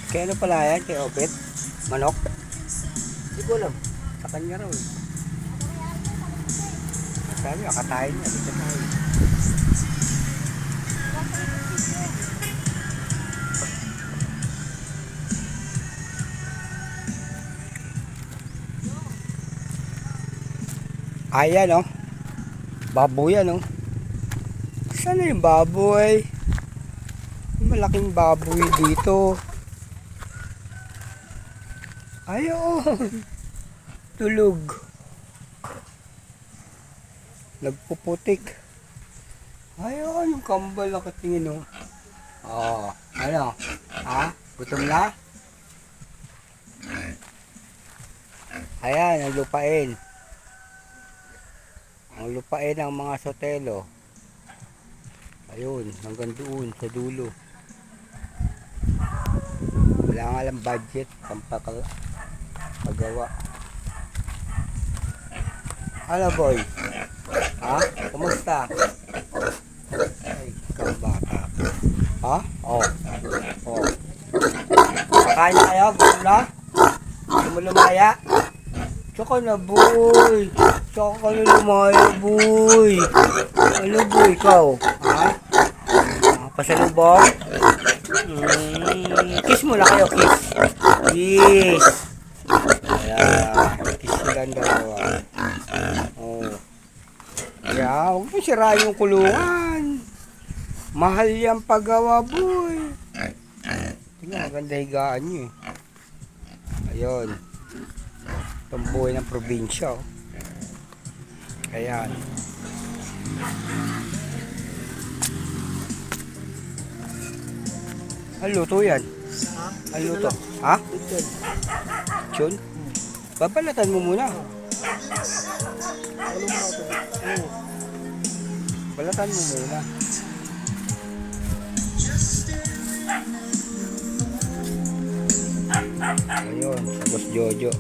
Kaya ano pala yan? Kay Obet? Manok? Hindi ko alam. Sa kanya raw eh. Sabi, akatayin niya. Dito tayo. Ayan oh. Baboy yan oh. Saan na yung baboy? Malaking baboy dito. Ayun. Tulog. Nagpuputik. Ayun, yung kambal nakatingin oh. Oh, ano? Ha? Gutom na? Ayan, ang lupain. Ang lupain ng mga sotelo. Ayun, hanggang doon sa dulo. Wala nga lang budget pampagawa. Ano boy? Ha? Kumusta? Ay, kang bata. Ha? Oh. Oh. Kakain na kayo? Gusto na? Gusto mo lumaya? Tsaka na boy. Tsaka ka na lumaya boy. Ano boy ikaw? Ha? Pasalubong? Kiss mo na kayo, kiss. Kiss. Ayan. Kiss silang dalawa. Oh. Kaya, huwag mo sirain yung kulungan. Mahal yan paggawa, boy. Tingnan, maganda higaan nyo eh. Ayun. Itong buhay ng probinsya. Oh. Ayan. Ano luto yan? Ano luto? Ha? Chun? Babalatan mo muna. Balatan mo muna. Ayun, sa Boss Jojo.